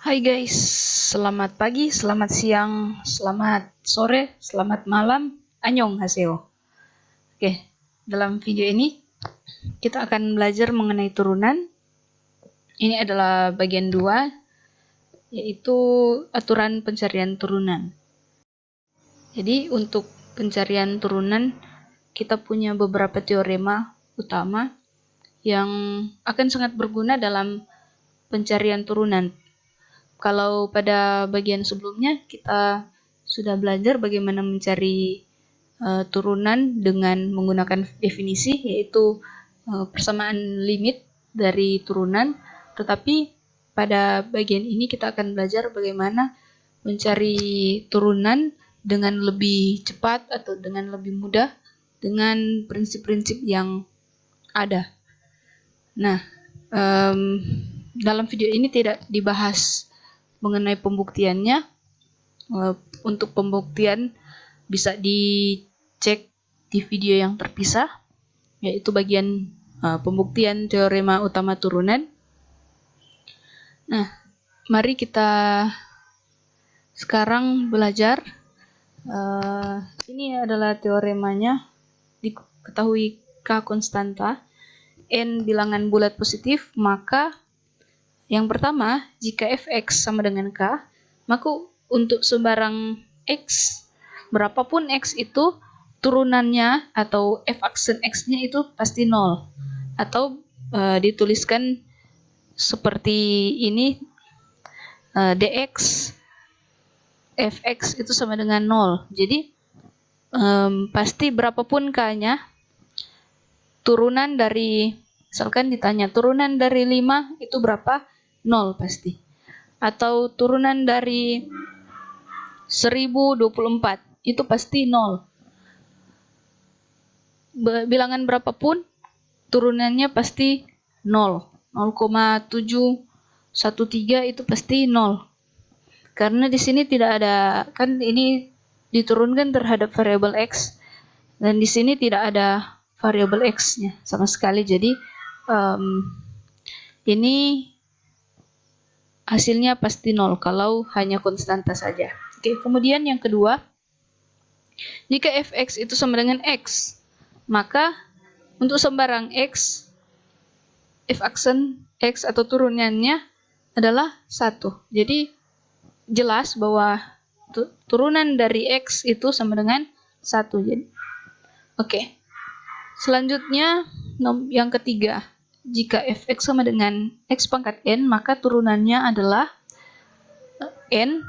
Hai guys, selamat pagi, selamat siang, selamat sore, selamat malam, annyeonghaseyo. Oke, dalam video ini kita akan belajar mengenai turunan. Ini adalah bagian 2, yaitu aturan pencarian turunan. Jadi untuk pencarian turunan, kita punya beberapa teorema utama yang akan sangat berguna dalam pencarian turunan. Kalau pada bagian sebelumnya kita sudah belajar bagaimana mencari turunan dengan menggunakan definisi, yaitu persamaan limit dari turunan. Tetapi pada bagian ini kita akan belajar bagaimana mencari turunan dengan lebih cepat atau dengan lebih mudah dengan prinsip-prinsip yang ada. Nah, dalam video ini tidak dibahas mengenai pembuktiannya. Untuk pembuktian bisa dicek di video yang terpisah, yaitu bagian pembuktian teorema utama turunan. Nah, mari kita sekarang belajar. Ini adalah teoremanya. Diketahui K konstanta, N bilangan bulat positif, maka yang pertama, jika fx sama dengan k, maka untuk sembarang x, berapapun x itu, turunannya atau f aksen x-nya itu pasti 0. Atau dituliskan seperti ini, dx fx itu sama dengan 0. Jadi pasti berapapun k-nya, turunan dari, misalkan ditanya turunan dari 5 itu berapa? 0 pasti. Atau turunan dari 1024 itu pasti 0. Bilangan berapapun turunannya pasti 0. 0,713 itu pasti 0. Karena di sini tidak ada, kan ini diturunkan terhadap variabel x, dan di sini tidak ada variabel x-nya sama sekali. Jadi ini hasilnya pasti 0 kalau hanya konstanta saja. Oke, kemudian yang kedua, jika fx itu sama dengan x, maka untuk sembarang x, f aksen x atau turunannya adalah 1. Jadi jelas bahwa turunan dari x itu sama dengan 1. Jadi, oke. Selanjutnya yang ketiga, jika fx sama dengan x pangkat n, maka turunannya adalah n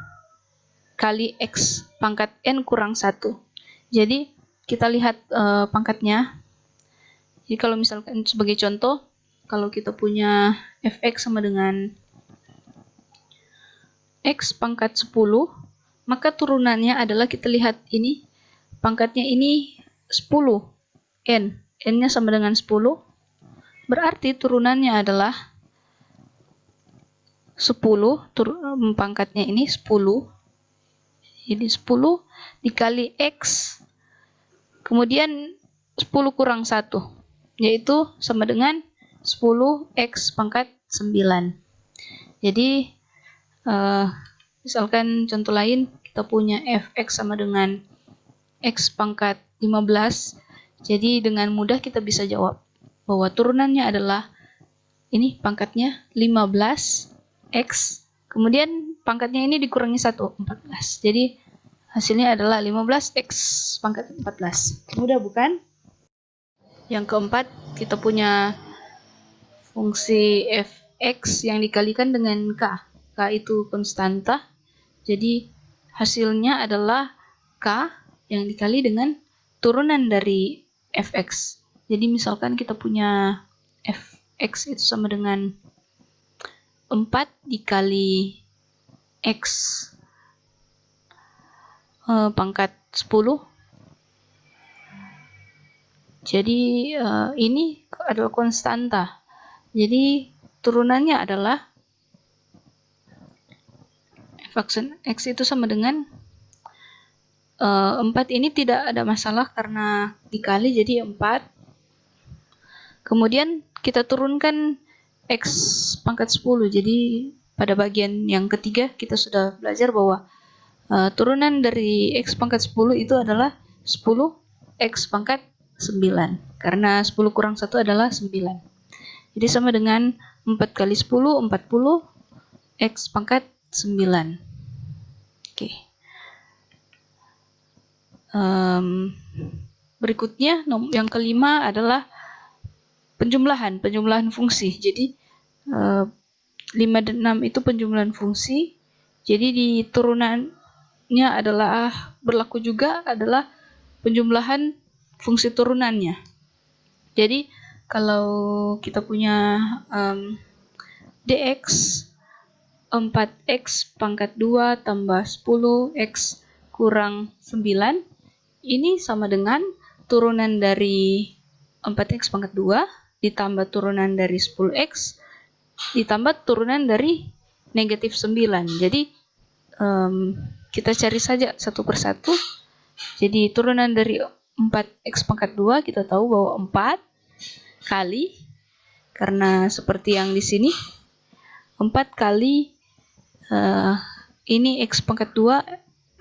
kali x pangkat n kurang 1. Jadi kita lihat pangkatnya. Jadi kalau misalkan sebagai contoh, kalau kita punya fx sama dengan x pangkat 10, maka turunannya adalah, kita lihat ini, pangkatnya ini 10, n. N-nya sama dengan 10, berarti turunannya adalah 10, pangkatnya ini 10. Jadi 10 dikali x, kemudian 10 kurang 1, yaitu sama dengan 10x pangkat 9. Jadi misalkan contoh lain, kita punya fx sama dengan x pangkat 15. Jadi dengan mudah kita bisa jawab bahwa turunannya adalah ini, pangkatnya 15x, kemudian pangkatnya ini dikurangi 1, 14. Jadi hasilnya adalah 15x pangkat 14. Mudah bukan? Yang keempat, kita punya fungsi fx yang dikalikan dengan k. K itu konstanta. Jadi hasilnya adalah k yang dikali dengan turunan dari fx. Jadi misalkan kita punya fx itu sama dengan 4 dikali x pangkat 10. Jadi ini adalah konstanta. Jadi turunannya adalah f aksen x itu sama dengan 4. Ini tidak ada masalah karena dikali, jadi 4. Kemudian kita turunkan x pangkat 10. Jadi pada bagian yang ketiga kita sudah belajar bahwa turunan dari X pangkat 10 itu adalah 10 X pangkat 9, karena 10 kurang 1 adalah 9. Jadi sama dengan 4 kali 10, 40 X pangkat 9. Oke. Berikutnya yang kelima adalah penjumlahan fungsi. Jadi 5 dan 6 itu penjumlahan fungsi. Jadi di turunannya adalah berlaku juga adalah penjumlahan fungsi turunannya. Jadi kalau kita punya dx 4x pangkat 2 tambah 10x kurang 9, ini sama dengan turunan dari 4x pangkat 2 ditambah turunan dari 10x ditambah turunan dari negatif 9. Jadi kita cari saja satu persatu. Jadi turunan dari 4x pangkat 2 kita tahu bahwa 4 kali, karena seperti yang di sini 4 kali ini x pangkat 2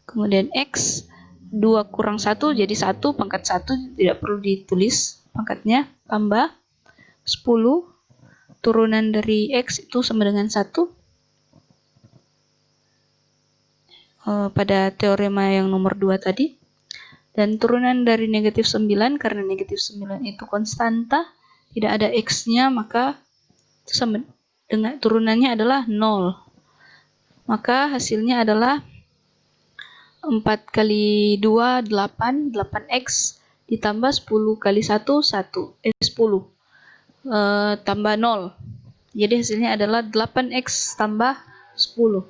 kemudian x 2 kurang 1 jadi 1 pangkat 1, tidak perlu ditulis pangkatnya, tambah 10 turunan dari x itu sama dengan 1 pada teorema yang nomor 2 tadi, dan turunan dari negatif 9 karena negatif 9 itu konstanta, tidak ada x-nya, maka itu sama dengan turunannya adalah 0. Maka hasilnya adalah 4 kali 2 8, 8x ditambah 10 kali 1 10 tambah 0. Jadi hasilnya adalah 8x tambah 10.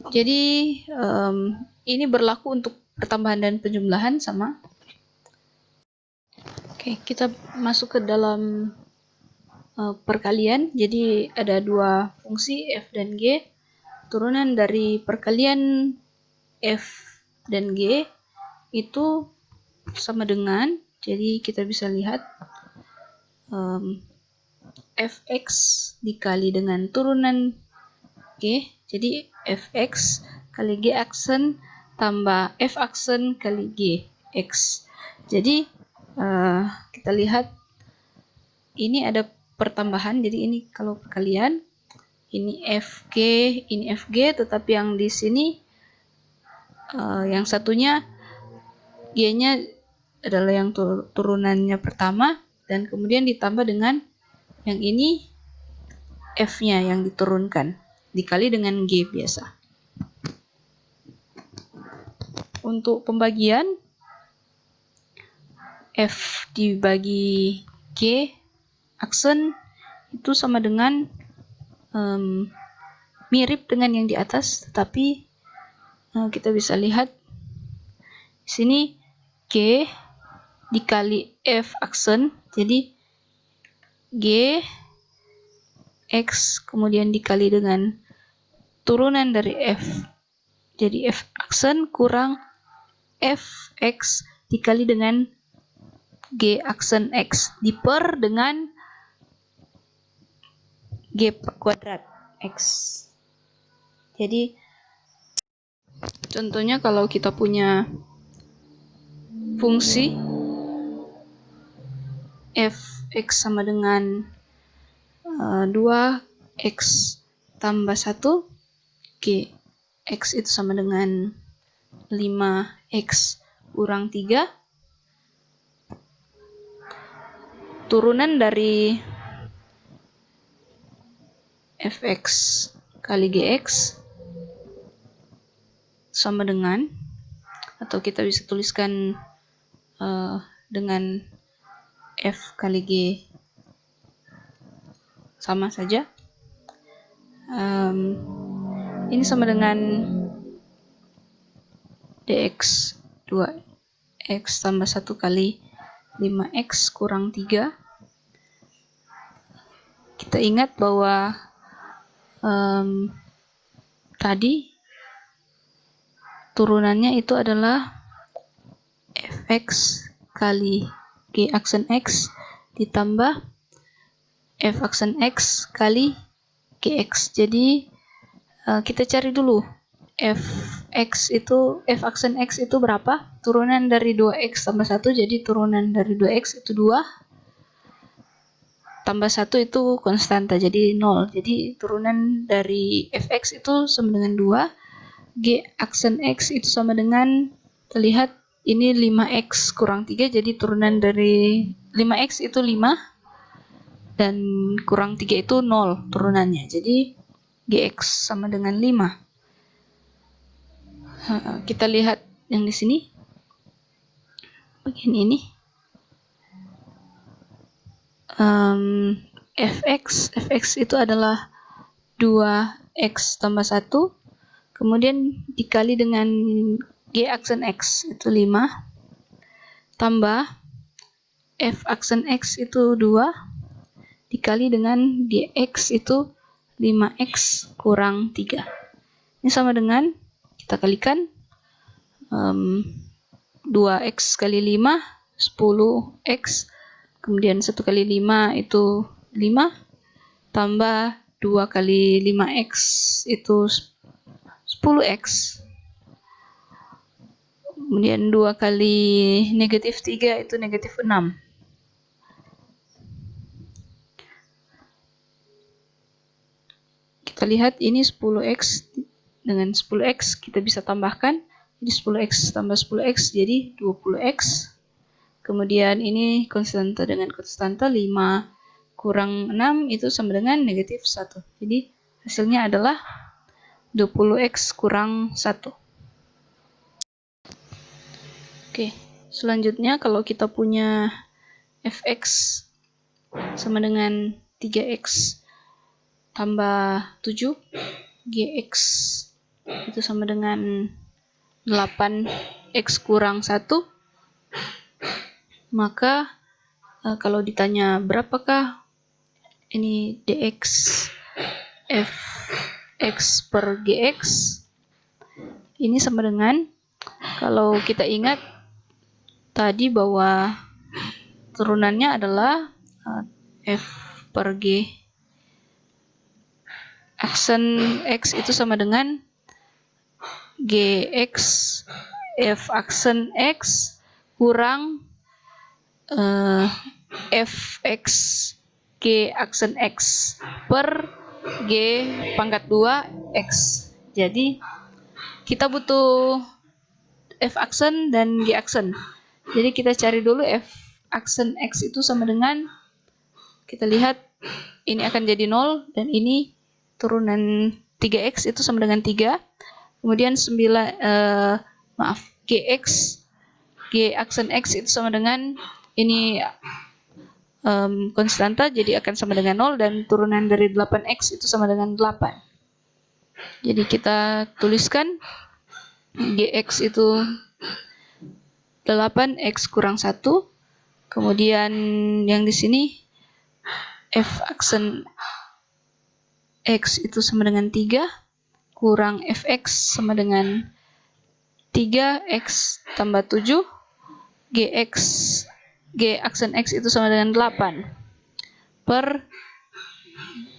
Jadi ini berlaku untuk pertambahan dan penjumlahan sama. Oke, kita masuk ke dalam perkalian. Jadi ada dua fungsi f dan g. Turunan dari perkalian f dan g itu sama dengan, jadi kita bisa lihat fx dikali dengan turunan g, jadi fx kali g aksen tambah f aksen kali g x. Jadi kita lihat ini ada pertambahan, jadi ini kalau perkalian ini fg, ini fg, tetapi yang di sini yang satunya g-nya adalah yang turunannya pertama, dan kemudian ditambah dengan yang ini f-nya yang diturunkan dikali dengan g biasa. Untuk pembagian f dibagi g aksen itu sama dengan mirip dengan yang di atas, tetapi kita bisa lihat di sini g dikali f aksen, jadi g x kemudian dikali dengan turunan dari f, jadi f aksen kurang f x dikali dengan g aksen x diper dengan g kuadrat x. Jadi contohnya kalau kita punya fungsi f(x) sama dengan 2x tambah 1, g x itu sama dengan 5x kurang 3, turunan dari fx kali gx sama dengan, atau kita bisa tuliskan dengan f kali g sama saja, ini sama dengan dx 2x tambah 1 kali 5x kurang 3. Kita ingat bahwa tadi turunannya itu adalah fx kali g aksen x ditambah f aksen x kali gx. Jadi kita cari dulu f aksen x itu berapa? Turunan dari 2x tambah 1, jadi turunan dari 2x itu 2 tambah 1 itu konstanta, jadi 0. Jadi turunan dari fx itu sama dengan 2. G aksen x itu sama dengan, kita lihat ini 5x kurang 3, jadi turunan dari 5x itu 5 dan kurang 3 itu 0 turunannya. Jadi gx sama dengan 5. Kita lihat yang di sini bagian ini. fx itu adalah 2x tambah 1, kemudian dikali dengan g aksen x itu 5, tambah f aksen x itu 2, dikali dengan gx itu 5x kurang 3. Ini sama dengan, kita kalikan, 2x kali 5, 10x, kemudian 1 kali 5 itu 5, tambah 2 kali 5x itu 10x, kemudian 2 kali negatif 3 itu negatif 6. Kita lihat ini 10x dengan 10x kita bisa tambahkan, jadi 10x tambah 10x jadi 20x. Kemudian ini konstanta dengan konstanta, 5 kurang 6 itu sama dengan negatif 1. Jadi hasilnya adalah 20x kurang 1. Oke, selanjutnya kalau kita punya fx sama dengan 3x tambah 7, gx itu sama dengan 8x kurang 1, maka kalau ditanya berapakah ini dx fx per gx, ini sama dengan, kalau kita ingat tadi bahwa turunannya adalah f per g aksen x itu sama dengan gx f aksen x kurang fx g aksen x per g pangkat 2 x. Jadi kita butuh f aksen dan g aksen. Jadi kita cari dulu f aksen x itu sama dengan, kita lihat ini akan jadi 0 dan ini turunan 3x itu sama dengan 3. Kemudian gx g aksen x itu sama dengan ini konstanta, jadi akan sama dengan 0 dan turunan dari 8x itu sama dengan 8. Jadi kita tuliskan gx itu 8x kurang 1. Kemudian yang di sini f aksen x itu sama dengan 3 kurang fx sama dengan 3x tambah 7, g aksen x itu sama dengan 8 per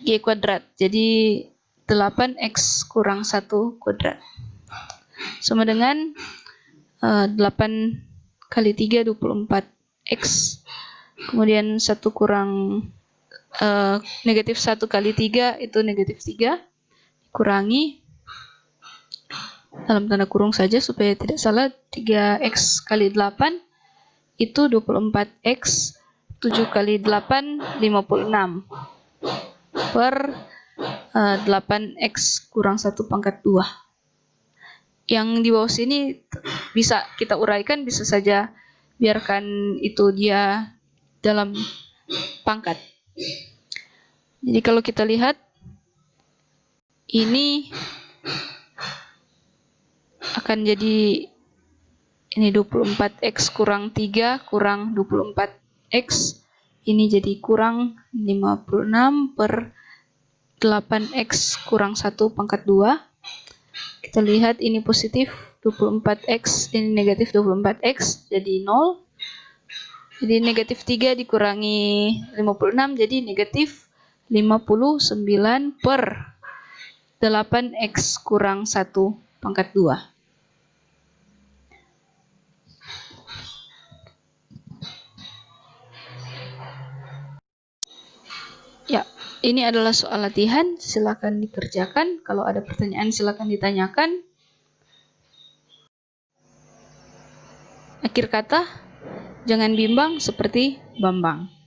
g kuadrat. Jadi 8x kurang 1 kuadrat sama dengan 8 kali 3 24x, kemudian 1 kurang negatif 1 kali 3 itu negatif 3, kurangi dalam tanda kurung saja supaya tidak salah, 3x kali 8 itu 24x, 7 kali 8 56 per 8x kurang 1 pangkat 2. Yang di bawah sini bisa kita uraikan, bisa saja biarkan itu dia dalam pangkat. Jadi kalau kita lihat ini akan jadi ini 24x kurang 3 kurang 24x, ini jadi kurang 56 per 8x kurang 1 pangkat 2. Kita lihat ini positif 24x, ini negatif 24x, jadi 0. Jadi negatif 3 dikurangi 56 jadi negatif 59 per 8x kurang 1 pangkat 2. Ya, ini adalah soal latihan, silakan dikerjakan. Kalau ada pertanyaan silakan ditanyakan. Akhir kata, jangan bimbang seperti Bambang.